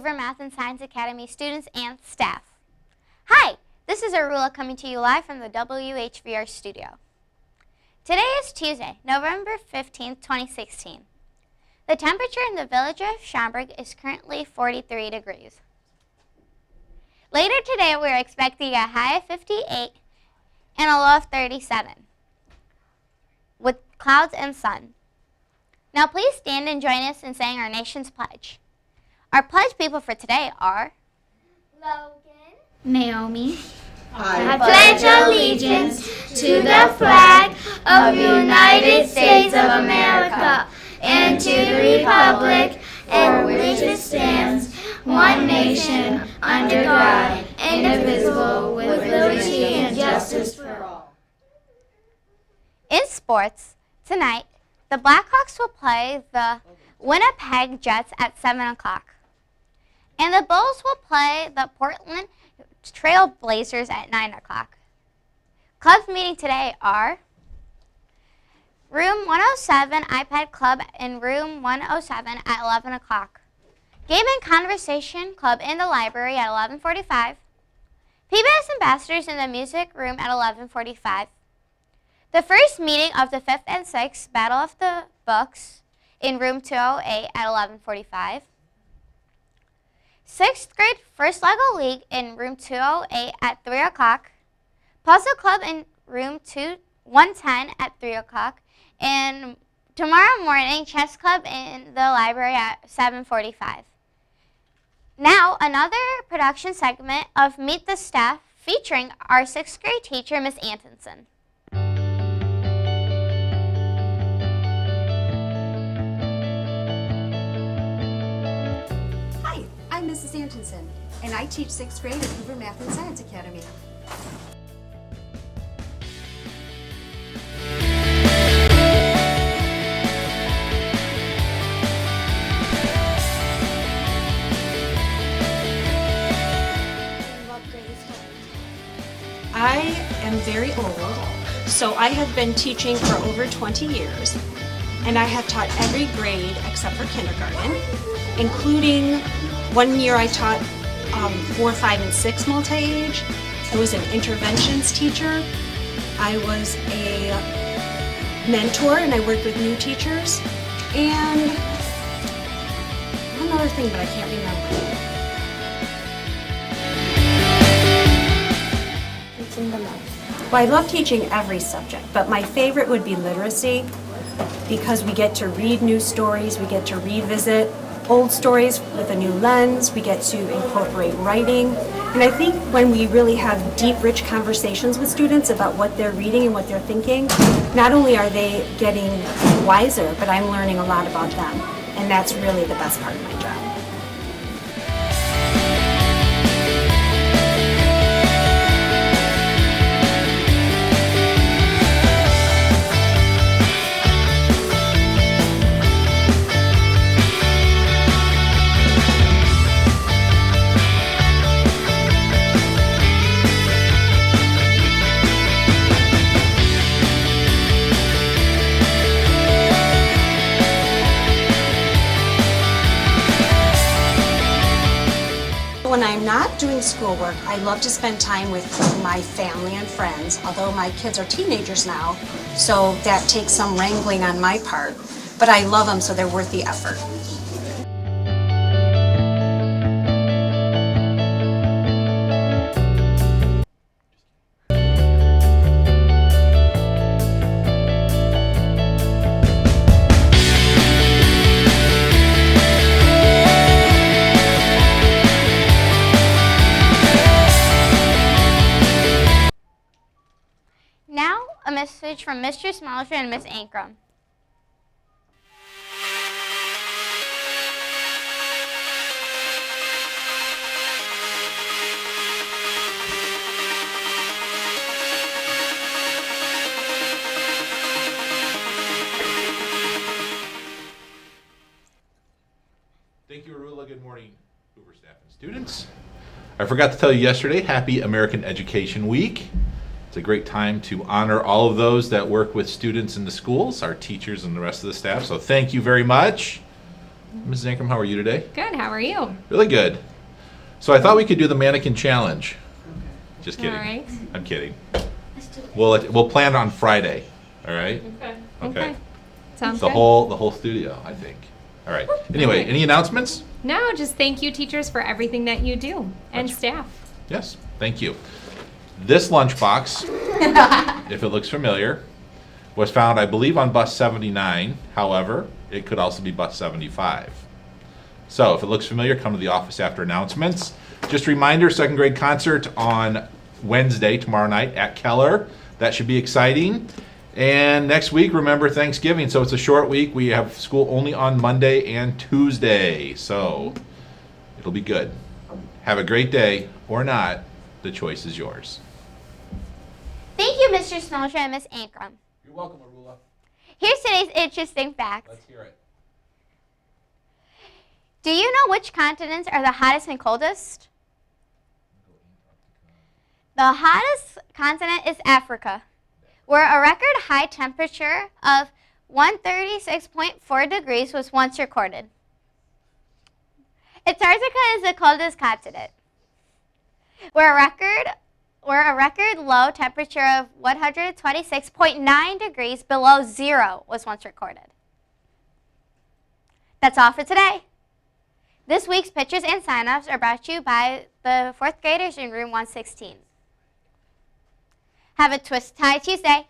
Hoover Math and Science Academy students and staff. Hi, this is Arula coming to you live from the WHVR studio. Today is Tuesday, November 15th, 2016. The temperature in the village of Schaumburg is currently 43 degrees. Later today, we're expecting a high of 58 and a low of 37, with clouds and sun. Now please stand and join us in saying our nation's pledge. Our pledge people for today are Logan, Naomi. I pledge allegiance to the flag of the United States of America and to the republic for which it stands, one nation, under God, indivisible, with liberty and justice for all. In sports, tonight, the Blackhawks will play the Winnipeg Jets at 7 o'clock. And the Bulls will play the Portland Trail Blazers at 9 o'clock. Clubs meeting today are Room 107 iPad Club in Room 107 at 11 o'clock. Game and Conversation Club in the library at 11:45. PBS Ambassadors in the music room at 11:45. The first meeting of the 5th and 6th Battle of the Books in Room 208 at 11:45. 6th grade First Lego League in Room 208 at 3 o'clock. Puzzle Club in Room 110 at 3 o'clock. And tomorrow morning, Chess Club in the library at 7:45. Now, another production segment of Meet the Staff featuring our 6th grade teacher, Miss Antonsen. Hi, I'm Mrs. Antonsen, and I teach 6th grade at Hoover Math and Science Academy. I am very old, so I have been teaching for over 20 years, and I have taught every grade except for kindergarten, including 1 year I taught 4, 5, and 6 multi-age. I was an interventions teacher. I was a mentor, and I worked with new teachers, and one other thing, but I can't remember. Well, I love teaching every subject, but my favorite would be literacy because we get to read new stories, we get to revisit old stories with a new lens, we get to incorporate writing. And I think when we really have deep, rich conversations with students about what they're reading and what they're thinking, not only are they getting wiser, but I'm learning a lot about them. And that's really the best part of my job. When I'm not doing schoolwork, I love to spend time with my family and friends, although my kids are teenagers now, so that takes some wrangling on my part. But I love them, so they're worth the effort. Now, a message from Mistress Malsha and Miss Ancrum. Thank you, Arula. Good morning, Hoover staff and students. I forgot to tell you yesterday, happy American Education Week. It's a great time to honor all of those that work with students in the schools, our teachers and the rest of the staff. So thank you very much. Mrs. Ancrum, how are you today? Good, how are you? Really good. So I thought we could do the mannequin challenge. Just kidding. All right. I'm kidding. We'll plan on Friday. All right. Okay. Sounds The good. whole studio, I think. All right. Anyway, any announcements? No, just thank you, teachers, for everything that you do, and staff. Yes. Thank you. This lunchbox, if it looks familiar, was found, I believe, on bus 79. However, it could also be bus 75. So if it looks familiar, come to the office after announcements. Just a reminder, second grade concert on Wednesday, tomorrow night at Keller. That should be exciting. And next week, remember Thanksgiving, so it's a short week. We have school only on Monday and Tuesday, so it'll be good. Have a great day, or not. The choice is yours. Thank you, Mr. Snowshoe and Miss Ancrum. You're welcome, Arula. Here's today's interesting facts. Let's hear it. Do you know which continents are the hottest and coldest? The hottest continent is Africa, where a record high temperature of 136.4 degrees was once recorded. Antarctica is the coldest continent, where a record low temperature of 126.9 degrees below zero was once recorded. That's all for today. This week's pictures and sign-offs are brought to you by the 4th graders in room 116. Have a Twist Tie Tuesday.